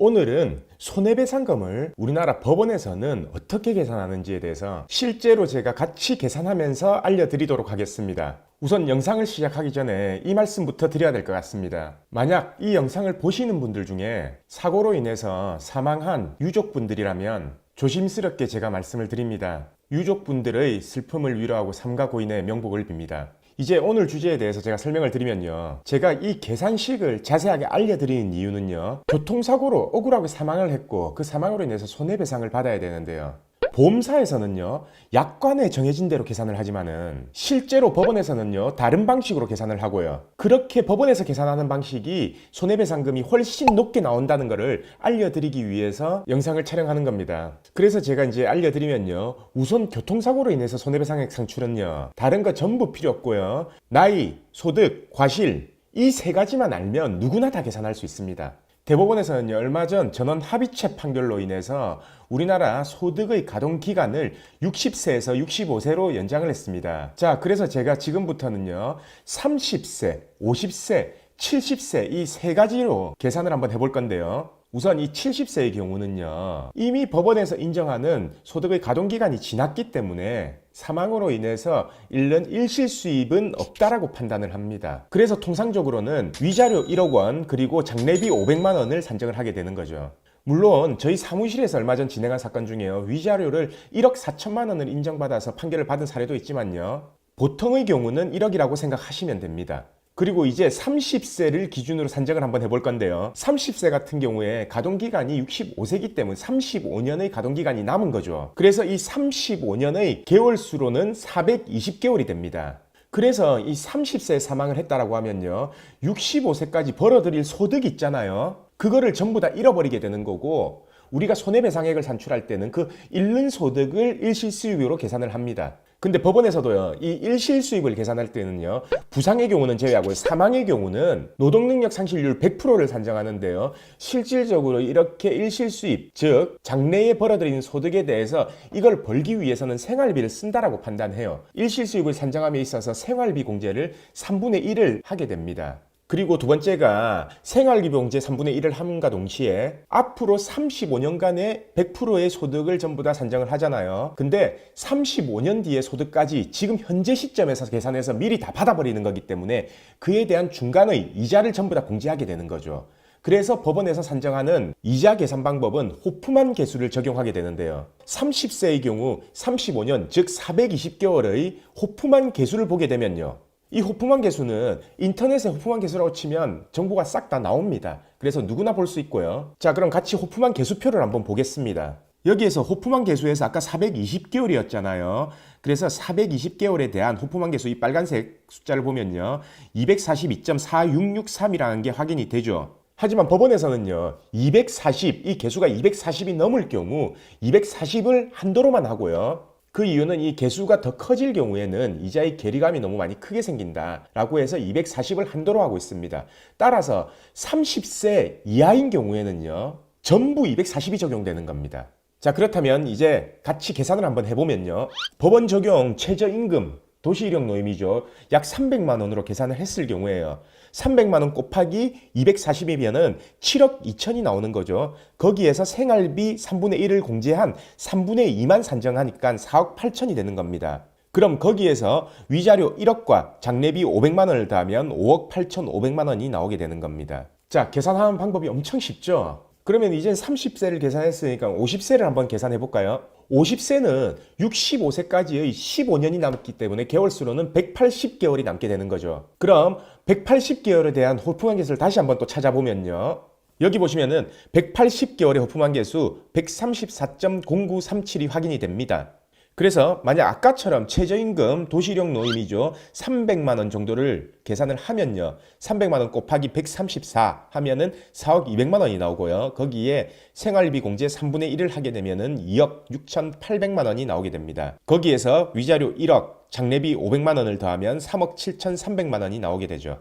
오늘은 손해배상금을 우리나라 법원에서는 어떻게 계산하는지에 대해서 실제로 제가 같이 계산하면서 알려드리도록 하겠습니다. 우선 영상을 시작하기 전에 이 말씀부터 드려야 될 것 같습니다. 만약 이 영상을 보시는 분들 중에 사고로 인해서 사망한 유족분들이라면 조심스럽게 제가 말씀을 드립니다. 유족분들의 슬픔을 위로하고 삼가 고인의 명복을 빕니다. 이제 오늘 주제에 대해서 제가 설명을 드리면요. 제가 이 계산식을 자세하게 알려드리는 이유는요. 교통사고로 억울하게 사망을 했고 그 사망으로 인해서 손해배상을 받아야 되는데요. 보험사에서는요. 약관에 정해진 대로 계산을 하지만은 실제로 법원에서는요. 다른 방식으로 계산을 하고요. 그렇게 법원에서 계산하는 방식이 손해배상금이 훨씬 높게 나온다는 것을 알려드리기 위해서 영상을 촬영하는 겁니다. 그래서 제가 이제 알려드리면요. 우선 교통사고로 인해서 손해배상액 상출은요. 다른 거 전부 필요 없고요. 나이, 소득, 과실 이 세 가지만 알면 누구나 다 계산할 수 있습니다. 대법원에서는 얼마 전 전원 합의체 판결로 인해서 우리나라 소득의 가동기간을 60세에서 65세로 연장을 했습니다. 자, 그래서 제가 지금부터는요, 30세, 50세, 70세 이 세 가지로 계산을 한번 해볼 건데요. 우선 이 70세의 경우는요, 이미 법원에서 인정하는 소득의 가동기간이 지났기 때문에 사망으로 인해서 잃는 일실수입은 없다라고 판단을 합니다. 그래서 통상적으로는 위자료 1억 원 그리고 장례비 500만 원을 산정을 하게 되는 거죠. 물론 저희 사무실에서 얼마 전 진행한 사건 중에요. 위자료를 1억 4천만 원을 인정받아서 판결을 받은 사례도 있지만요. 보통의 경우는 1억이라고 생각하시면 됩니다. 그리고 이제 30세를 기준으로 산정을 한번 해볼 건데요. 30세 같은 경우에 가동기간이 65세이기 때문에 35년의 가동기간이 남은 거죠. 그래서 이 35년의 개월수로는 420개월이 됩니다. 그래서 이 30세에 사망을 했다라고 하면요. 65세까지 벌어들일 소득이 있잖아요. 그거를 전부 다 잃어버리게 되는 거고 우리가 손해배상액을 산출할 때는 그 잃는 소득을 일실수입으로 계산을 합니다. 근데 법원에서도요, 이 일실수입을 계산할 때는요, 부상의 경우는 제외하고 사망의 경우는 노동능력 상실률 100%를 산정하는데요, 실질적으로 이렇게 일실수입, 즉 장래에 벌어들이는 소득에 대해서 이걸 벌기 위해서는 생활비를 쓴다라고 판단해요. 일실수입을 산정함에 있어서 생활비 공제를 3분의 1을 하게 됩니다. 그리고 두 번째가 생활비 공제 3분의 1을 함과 동시에 앞으로 35년간의 100%의 소득을 전부 다 산정을 하잖아요. 근데 35년 뒤의 소득까지 지금 현재 시점에서 계산해서 미리 다 받아버리는 거기 때문에 그에 대한 중간의 이자를 전부 다 공제하게 되는 거죠. 그래서 법원에서 산정하는 이자 계산 방법은 호프만 계수를 적용하게 되는데요. 30세의 경우 35년 즉 420개월의 호프만 계수를 보게 되면요. 이 호프만 계수는 인터넷에 호프만 계수라고 치면 정보가 싹 다 나옵니다. 그래서 누구나 볼 수 있고요. 자, 그럼 같이 호프만 계수표를 한번 보겠습니다. 여기에서 호프만 계수에서 아까 420개월이었잖아요. 그래서 420개월에 대한 호프만 계수 이 빨간색 숫자를 보면요. 242.4663이라는 게 확인이 되죠. 하지만 법원에서는요. 240, 이 개수가 240이 넘을 경우 240을 한도로만 하고요. 그 이유는 이 개수가 더 커질 경우에는 이자의 괴리감이 너무 많이 크게 생긴다 라고 해서 240을 한도로 하고 있습니다. 따라서 30세 이하인 경우에는요. 전부 240이 적용되는 겁니다. 자, 그렇다면 이제 같이 계산을 한번 해보면요. 법원 적용 최저임금 도시이력 노임이죠. 약 300만 원으로 계산을 했을 경우에요. 300만 원 곱하기 240이면은 7억 2천이 나오는 거죠. 거기에서 생활비 3분의 1을 공제한 3분의 2만 산정하니까 4억 8천이 되는 겁니다. 그럼 거기에서 위자료 1억과 장례비 500만 원을 더하면 5억 8천 5백만 원이 나오게 되는 겁니다. 자, 계산하는 방법이 엄청 쉽죠? 그러면 이제 30세를 계산했으니까 50세를 한번 계산해 볼까요? 50세는 65세까지의 15년이 남기 때문에 개월수로는 180개월이 남게 되는 거죠. 그럼 180개월에 대한 호프만 계수를 다시 한번 또 찾아보면요. 여기 보시면은 180개월의 호프만 계수 134.0937이 확인이 됩니다. 그래서 만약 아까처럼 최저임금 도시력 노임이죠. 300만 원 정도를 계산을 하면요. 300만 원 곱하기 134 하면은 4억 2백만 원이 나오고요. 거기에 생활비 공제 3분의 1을 하게 되면은 2억 6,800만 원이 나오게 됩니다. 거기에서 위자료 1억, 장례비 500만 원을 더하면 3억 7,300만 원이 나오게 되죠.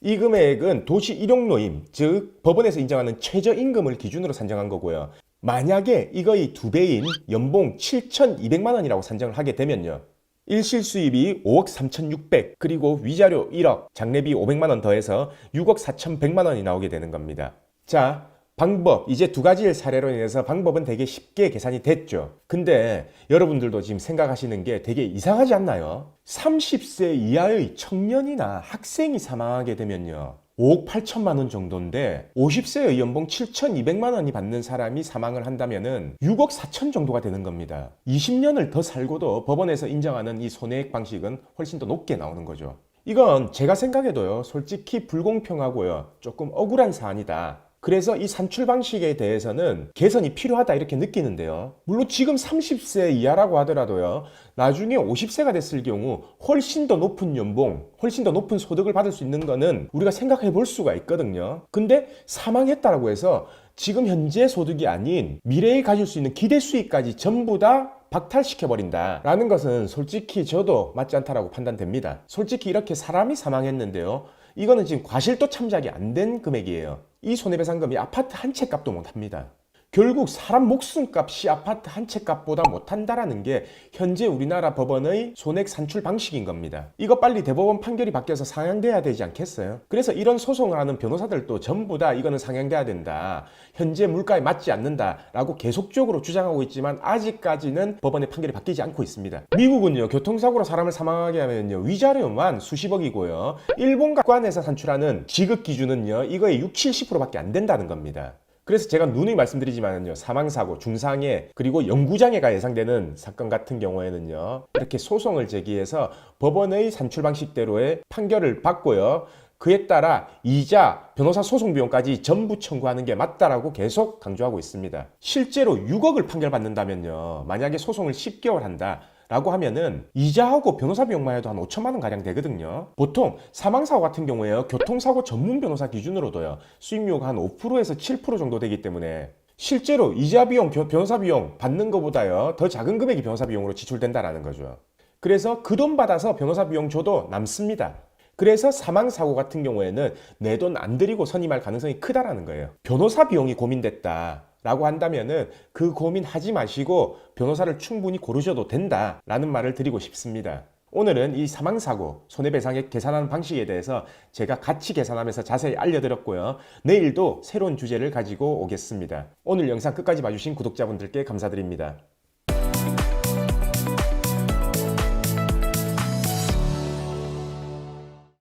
이 금액은 도시 일용 노임, 즉 법원에서 인정하는 최저임금을 기준으로 산정한 거고요. 만약에 이거의 2배인 연봉 7,200만 원이라고 산정을 하게 되면요. 일실수입이 5억 3,600 그리고 위자료 1억, 장례비 500만 원 더해서 6억 4,100만 원이 나오게 되는 겁니다. 자, 방법, 이제 두 가지의 사례로 인해서 방법은 되게 쉽게 계산이 됐죠. 근데 여러분들도 지금 생각하시는 게 되게 이상하지 않나요? 30세 이하의 청년이나 학생이 사망하게 되면요, 5억 8천만 원 정도인데 50세의 연봉 7,200만 원이 받는 사람이 사망을 한다면은 6억 4천 정도가 되는 겁니다. 20년을 더 살고도 법원에서 인정하는 이 손해액 방식은 훨씬 더 높게 나오는 거죠. 이건 제가 생각해도요, 솔직히 불공평하고요, 조금 억울한 사안이다. 그래서 이 산출 방식에 대해서는 개선이 필요하다 이렇게 느끼는데요. 물론 지금 30세 이하라고 하더라도요, 나중에 50세가 됐을 경우 훨씬 더 높은 연봉, 훨씬 더 높은 소득을 받을 수 있는 거는 우리가 생각해 볼 수가 있거든요. 근데 사망했다라고 해서 지금 현재 소득이 아닌 미래에 가질 수 있는 기대 수익까지 전부 다 박탈시켜버린다 라는 것은 솔직히 저도 맞지 않다라고 판단됩니다. 솔직히 이렇게 사람이 사망했는데요, 이거는 지금 과실도 참작이 안 된 금액이에요. 이 손해배상금이 아파트 한 채 값도 못합니다. 결국 사람 목숨값이 아파트 한 채 값보다 못한다라는 게 현재 우리나라 법원의 손해액 산출 방식인 겁니다. 이거 빨리 대법원 판결이 바뀌어서 상향돼야 되지 않겠어요? 그래서 이런 소송을 하는 변호사들도 전부 다 이거는 상향돼야 된다, 현재 물가에 맞지 않는다라고 계속적으로 주장하고 있지만 아직까지는 법원의 판결이 바뀌지 않고 있습니다. 미국은요, 교통사고로 사람을 사망하게 하면요, 위자료만 수십억이고요, 일본관에서 산출하는 지급 기준은요, 이거의 60-70%밖에 안 된다는 겁니다. 그래서 제가 누누이 말씀드리지만요, 사망사고, 중상해, 그리고 영구장애가 예상되는 사건 같은 경우에는요, 이렇게 소송을 제기해서 법원의 산출 방식대로의 판결을 받고요, 그에 따라 이자, 변호사 소송 비용까지 전부 청구하는 게 맞다라고 계속 강조하고 있습니다. 실제로 6억을 판결받는다면요, 만약에 소송을 10개월 한다 라고 하면은 이자하고 변호사 비용만 해도 한 5천만 원 가량 되거든요. 보통 사망사고 같은 경우에요, 교통사고 전문 변호사 기준으로도요, 수임료가 한 5%에서 7% 정도 되기 때문에 실제로 이자 비용, 변호사 비용 받는 것보다요, 더 작은 금액이 변호사 비용으로 지출된다라는 거죠. 그래서 그 돈 받아서 변호사 비용 줘도 남습니다. 그래서 사망사고 같은 경우에는 내 돈 안 들이고 선임할 가능성이 크다라는 거예요. 변호사 비용이 고민됐다 라고 한다면은 그 고민하지 마시고 변호사를 충분히 고르셔도 된다 라는 말을 드리고 싶습니다. 오늘은 이 사망사고 손해배상액 계산하는 방식에 대해서 제가 같이 계산하면서 자세히 알려드렸고요. 내일도 새로운 주제를 가지고 오겠습니다. 오늘 영상 끝까지 봐주신 구독자분들께 감사드립니다.